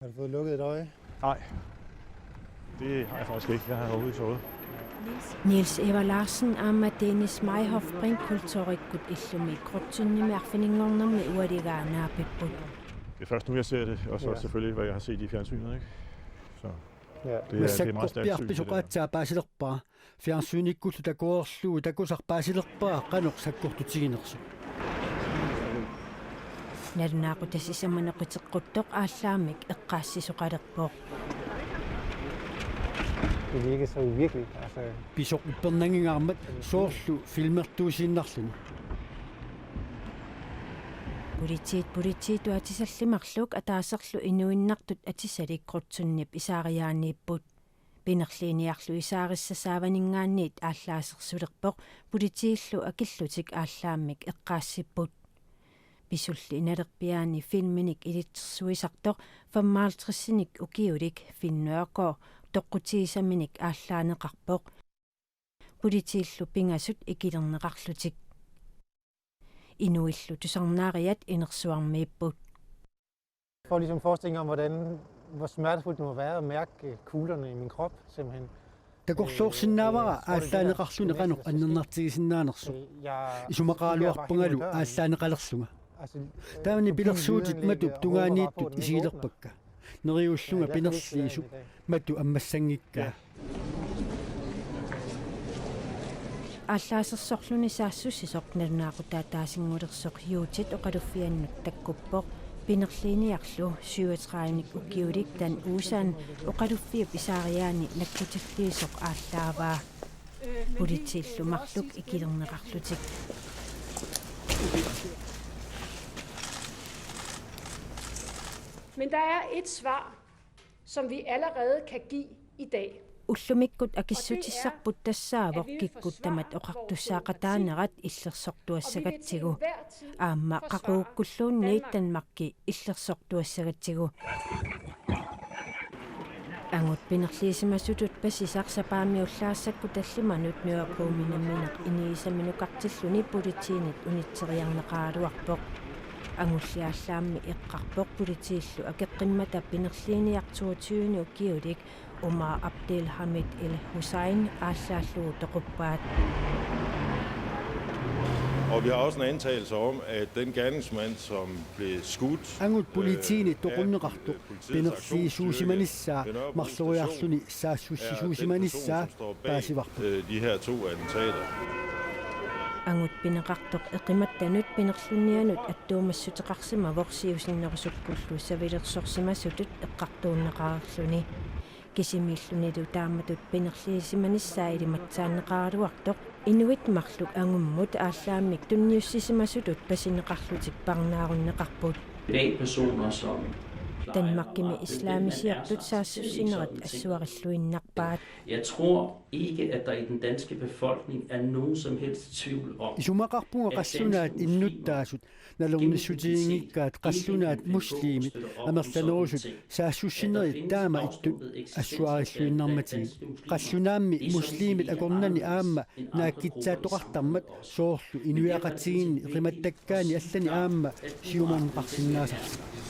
Har du fået lukket et øje? Nej, det har jeg faktisk ikke. Jeg har overhovedet sovet. Niels Eva Larsen amma Dennis Meihoff brinkultorikkut illumi krutsunnimerfiningornermi uadigaanaapiput. Det er først nu, jeg ser det, og så selvfølgelig, hvad jeg har set i fjernsynet, ikke? Så Ja. det er meget stærkt syn. Masakkorpiarpisuqaatsaapaasillerpaa fiarsuunikkullu takuorluu takusarpaasillerpaa qanorsakkуртутигинерсу Nalunaaqutassisammaneqiteqquttoq ааllaamik eqqaassisuqalerpoq. Det virker så uvirkeligt. Altså, pisoquppernagingaarmat soorlu filmertuusiinnarluni Politiit atissallimarluk ataaserlu inuinnartut atissalikkrutsunnip isaariaaniipput. Pinerliiniarlu isaarissasaavaninggaanniit ааllaasersulerpoq politiillu akillutik ааllaamik eqqaassipput. Pisulli inalerpiaani filminik ilitsersuisartoq 55-sinik ukiulik finnuaqoo toqqutiisaminik ааllaaneqarpoq. Politiillu pingasut ikilerneqarlutik. Inuillu tusarnaariat inersuarmiipput. jeg får ligesom en forestilling om, hvor smertefuldt det må være at mærke kuglerne i min krop, simpelthen. takorluorsinnaavara ааllaanеqarluni qanoq annernertigisinaanersu isumaqaaluarpungalu ааllaaneqalersunga taani pilersuutit matup tungaaniittut isiilerpakka neriullunga pinerliisu matu ammassangikkaa Ааllaasersorluni saassussisoq nalunaaqutaataasingulersoq yuutit oqaluffiannut takkuppoq pinerliiniarlu 37-nik ukiulik tan uusaan oqaluffiip isaariaani nakkutilliisoq aallaavaa politiillu marluk ikilerneqarlutik. Men der er et svar, som vi allerede kan give i dag. Ullumikkut akissutissarput tassaavoq kikkuttamat oqartussaaqataanerat illersortuassagatsigu aamma qaquukkulluunniit tanmarki illersortuassagatsigu angut pinerliisimasutut pasisarsapaamiullaassakku tallimanut nuaquuminammineq iniisaminukartilluni politiinit unitseriarneqaaluarpoq angulliaallaammi eqqarpoq politiillu akeqqimmata pinerliiniartuutiuni ukiulik Omar Abdelhamid El Hussein aallallu toquppaat. Og vi har også en antagelse om, at den gerningsmand, som blev skudt... angut politiini toqunneqartu pinerliisuusimanissaa marloriarluni saassussisuusimanissaa paasivarpu de her to attentater. Angut pineqartoq eqimattanut pinerlunnianut attuumassutiqarsima vorsiusinnerusukkullu savilersorsimasutut eqqartuunneqaarluni kisimillunilu taamatut pinerliisimanissaa ilimatsaanneqaaluartoq inuit marluk angummut aallaamik tunniussissimasutut pasineqarlutik parnaarunneqarput personer som Danmarkimi islaamisiartut saassussinerat assuarilluinnarpaat. Jeg tror ikke, at der i den danske befolkning er nogen som helst tvivl om, isumaqarpunga qassunaat innuttaasut nalornissutiingikkaat qassunaat muslimit amerlanerusut saassussineri taama ittut assuarilluinnarmatigi qassunaammi muslimit akornani aamma naakkitsaattoqartarmat soorlu inuiaqatiginni rimattakkaani allani aamma siumanqarsinnaasarta